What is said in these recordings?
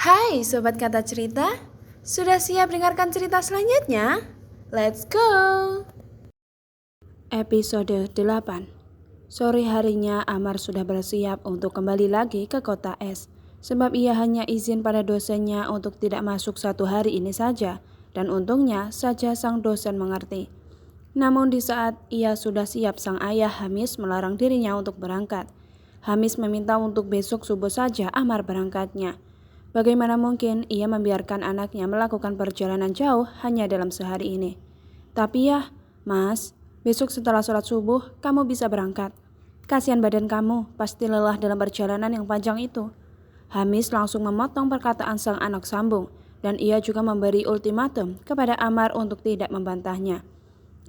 Hai Sobat Kata Cerita, sudah siap dengarkan cerita selanjutnya? Let's go! Episode 8. Sore harinya Amar sudah bersiap untuk kembali lagi ke kota es. Sebab ia hanya izin pada dosennya untuk tidak masuk satu hari ini saja. Dan untungnya saja sang dosen mengerti. Namun di saat ia sudah siap, sang ayah Hamis melarang dirinya untuk berangkat. Hamis meminta untuk besok subuh saja Amar berangkatnya. Bagaimana mungkin ia membiarkan anaknya melakukan perjalanan jauh hanya dalam sehari ini? Tapi ya, Mas, besok setelah sholat subuh kamu bisa berangkat. Kasihan badan kamu, pasti lelah dalam perjalanan yang panjang itu. Hamis langsung memotong perkataan sang anak sambung, dan ia juga memberi ultimatum kepada Amar untuk tidak membantahnya.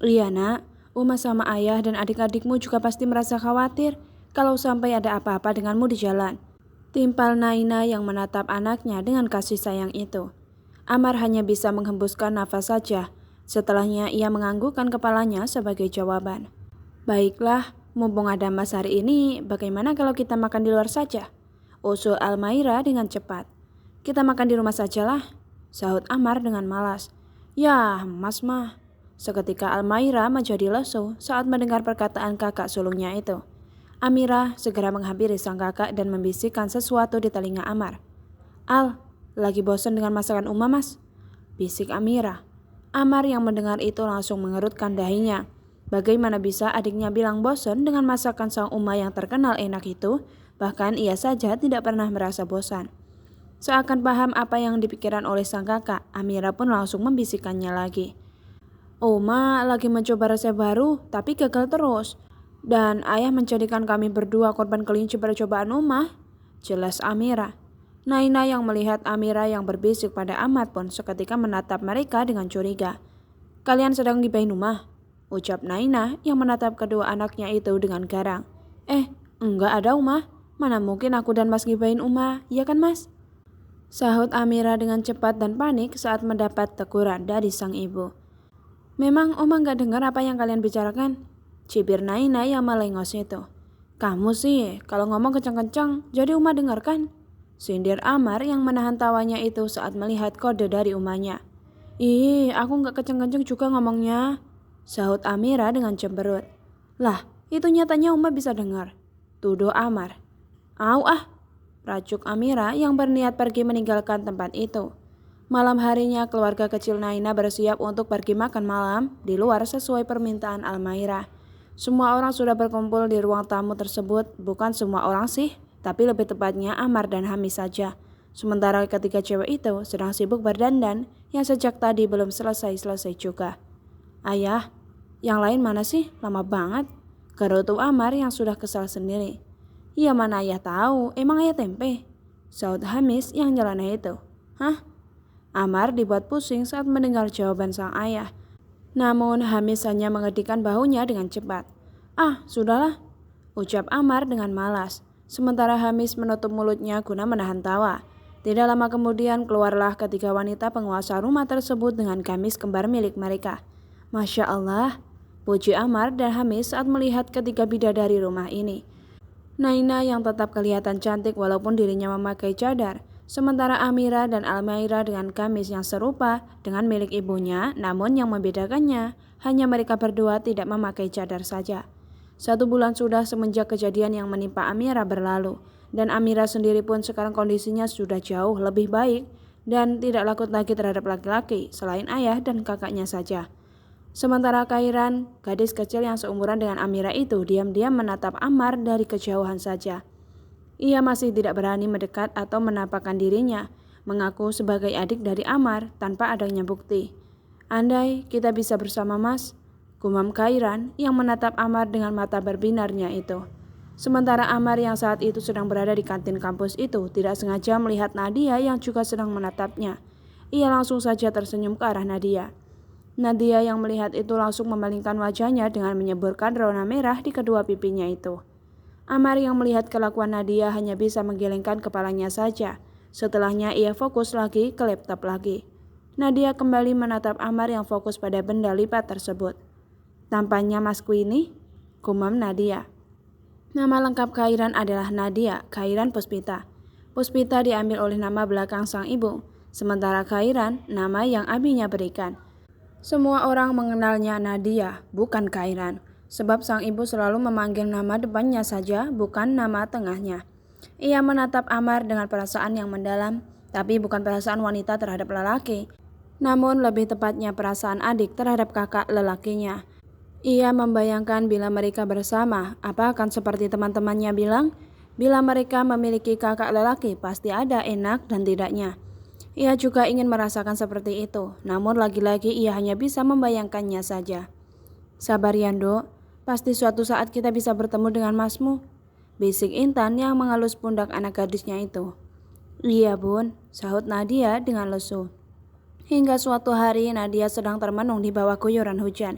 Iya nak, Uma sama ayah dan adik-adikmu juga pasti merasa khawatir kalau sampai ada apa-apa denganmu di jalan. Timpal Naina yang menatap anaknya dengan kasih sayang itu. Amar hanya bisa menghembuskan nafas saja. Setelahnya ia menganggukkan kepalanya sebagai jawaban. Baiklah, mumpung ada Mas hari ini, bagaimana kalau kita makan di luar saja? Usul Almaira dengan cepat. Kita makan di rumah sajalah, sahut Amar dengan malas. Ya, Mas mah. Seketika Almaira menjadi lesu saat mendengar perkataan kakak sulungnya itu. Amira segera menghampiri sang kakak dan membisikkan sesuatu di telinga Amar. Al, lagi bosan dengan masakan Uma mas? Bisik Amira. Amar yang mendengar itu langsung mengerutkan dahinya. Bagaimana bisa adiknya bilang bosan dengan masakan sang Uma yang terkenal enak itu? Bahkan ia saja tidak pernah merasa bosan. Seakan paham apa yang dipikirkan oleh sang kakak, Amira pun langsung membisikkannya lagi. Uma lagi mencoba resep baru, tapi gagal terus. Dan ayah menjadikan kami berdua korban kelinci percobaan Uma, jelas Amira. Naina yang melihat Amira yang berbisik pada Ahmad pun seketika menatap mereka dengan curiga. Kalian sedang gibahin Uma? Ucap Naina yang menatap kedua anaknya itu dengan garang. Enggak ada Uma. Mana mungkin aku dan Mas gibahin Uma, ya kan Mas? Sahut Amira dengan cepat dan panik saat mendapat teguran dari sang ibu. Memang Uma gak dengar apa yang kalian bicarakan? Cibir Naina yang melengos itu. Kamu sih, kalau ngomong kencang-kencang, jadi Uma dengarkan. Sindir Amar yang menahan tawanya itu saat melihat kode dari Umanya. Ih, aku gak kencang-kencang juga ngomongnya, sahut Amira dengan cemberut. Lah, itu nyatanya Uma bisa dengar, tuduh Amar. Au ah, racuk Amira yang berniat pergi meninggalkan tempat itu. Malam harinya keluarga kecil Naina bersiap untuk pergi makan malam di luar sesuai permintaan Almaira. Semua orang sudah berkumpul di ruang tamu tersebut, bukan semua orang sih, tapi lebih tepatnya Amar dan Hamis saja. Sementara ketiga cewek itu sedang sibuk berdandan yang sejak tadi belum selesai-selesai juga. Ayah, yang lain mana sih? Lama banget. Gerutu Amar yang sudah kesal sendiri. Ya mana ayah tahu, emang ayah tempe? Sahut Hamis yang nyeleneh itu. Hah? Amar dibuat pusing saat mendengar jawaban sang ayah. Namun Hamis hanya mengedikkan bahunya dengan cepat. Ah, sudahlah, ucap Amar dengan malas. Sementara Hamis menutup mulutnya guna menahan tawa. Tidak lama kemudian keluarlah ketiga wanita penguasa rumah tersebut dengan gamis kembar milik mereka. Masya Allah, puji Amar dan Hamis saat melihat ketiga bidadari rumah ini. Naina yang tetap kelihatan cantik walaupun dirinya memakai cadar. Sementara Amira dan Almaira dengan gamis yang serupa dengan milik ibunya, namun yang membedakannya hanya mereka berdua tidak memakai cadar saja. 1 bulan sudah semenjak kejadian yang menimpa Amira berlalu, dan Amira sendiri pun sekarang kondisinya sudah jauh lebih baik dan tidak takut lagi terhadap laki-laki selain ayah dan kakaknya saja. Sementara Kairan, gadis kecil yang seumuran dengan Amira itu diam-diam menatap Amar dari kejauhan saja. Ia masih tidak berani mendekat atau menampakkan dirinya, mengaku sebagai adik dari Amar tanpa adanya bukti. Andai kita bisa bersama Mas, gumam Kairan yang menatap Amar dengan mata berbinarnya itu. Sementara Amar yang saat itu sedang berada di kantin kampus itu tidak sengaja melihat Nadia yang juga sedang menatapnya. Ia langsung saja tersenyum ke arah Nadia. Nadia yang melihat itu langsung memalingkan wajahnya dengan menyeburkan rona merah di kedua pipinya itu. Amar yang melihat kelakuan Nadia hanya bisa menggelengkan kepalanya saja. Setelahnya ia fokus lagi ke laptop lagi. Nadia kembali menatap Amar yang fokus pada benda lipat tersebut. Tampaknya masku ini, gumam Nadia. Nama lengkap Kairan adalah Nadia Kairan Puspita. Puspita diambil oleh nama belakang sang ibu, sementara Khairan nama yang abinya berikan. Semua orang mengenalnya Nadia, bukan Khairan, sebab sang ibu selalu memanggil nama depannya saja, bukan nama tengahnya. Ia menatap Amar dengan perasaan yang mendalam, tapi bukan perasaan wanita terhadap lelaki, namun lebih tepatnya perasaan adik terhadap kakak lelakinya. Ia membayangkan bila mereka bersama, apa akan seperti teman-temannya bilang? Bila mereka memiliki kakak lelaki, pasti ada enak dan tidaknya. Ia juga ingin merasakan seperti itu, namun lagi-lagi ia hanya bisa membayangkannya saja. Sabar Yando, pasti suatu saat kita bisa bertemu dengan masmu, bisik Intan yang mengelus pundak anak gadisnya itu. Iya bun, sahut Nadia dengan lesu. Hingga suatu hari Nadia sedang termenung di bawah guyuran hujan.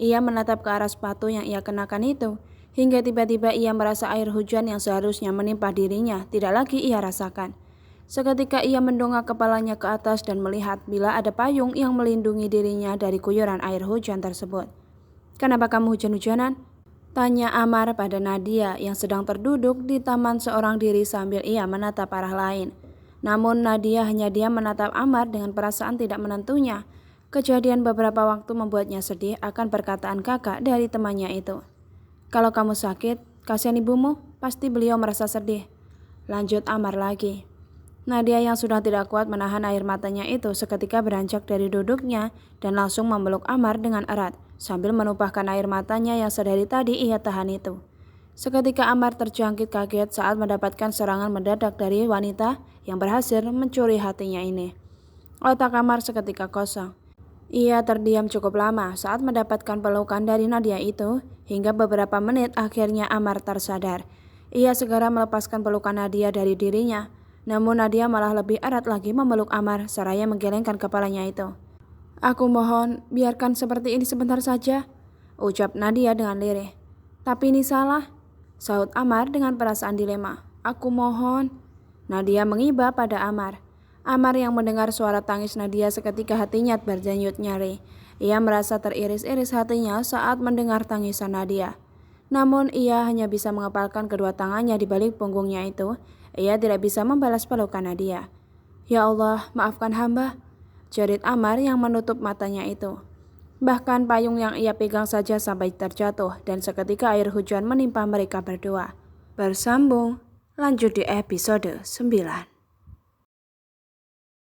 Ia menatap ke arah sepatu yang ia kenakan itu, hingga tiba-tiba ia merasa air hujan yang seharusnya menimpa dirinya tidak lagi ia rasakan. Seketika ia mendongak kepalanya ke atas dan melihat bila ada payung yang melindungi dirinya dari guyuran air hujan tersebut. "Kenapa kamu hujan-hujanan?" tanya Amar pada Nadia yang sedang terduduk di taman seorang diri sambil ia menatap arah lain. Namun Nadia hanya diam menatap Amar dengan perasaan tidak menentunya. Kejadian beberapa waktu membuatnya sedih akan perkataan kakak dari temannya itu. "Kalau kamu sakit, kasihan ibumu, pasti beliau merasa sedih," lanjut Amar lagi. Nadia yang sudah tidak kuat menahan air matanya itu seketika beranjak dari duduknya dan langsung memeluk Amar dengan erat sambil menumpahkan air matanya yang sedari tadi ia tahan itu. Seketika Amar terjangkit kaget saat mendapatkan serangan mendadak dari wanita yang berhasil mencuri hatinya ini. Otak Amar seketika kosong. Ia terdiam cukup lama saat mendapatkan pelukan dari Nadia itu, hingga beberapa menit akhirnya Amar tersadar. Ia segera melepaskan pelukan Nadia dari dirinya, namun Nadia malah lebih erat lagi memeluk Amar seraya menggelengkan kepalanya itu. "Aku mohon, biarkan seperti ini sebentar saja," ucap Nadia dengan lirih. "Tapi ini salah," sahut Amar dengan perasaan dilema. "Aku mohon." Nadia mengiba pada Amar. Amar yang mendengar suara tangis Nadia seketika hatinya berdenyut nyeri. Ia merasa teriris-iris hatinya saat mendengar tangisan Nadia. Namun ia hanya bisa mengepalkan kedua tangannya di balik punggungnya itu. Ia tidak bisa membalas pelukan Nadia. "Ya Allah, maafkan hamba," jerit Amar yang menutup matanya itu. Bahkan payung yang ia pegang saja sampai terjatuh dan seketika air hujan menimpa mereka berdua. Bersambung, lanjut di episode 9.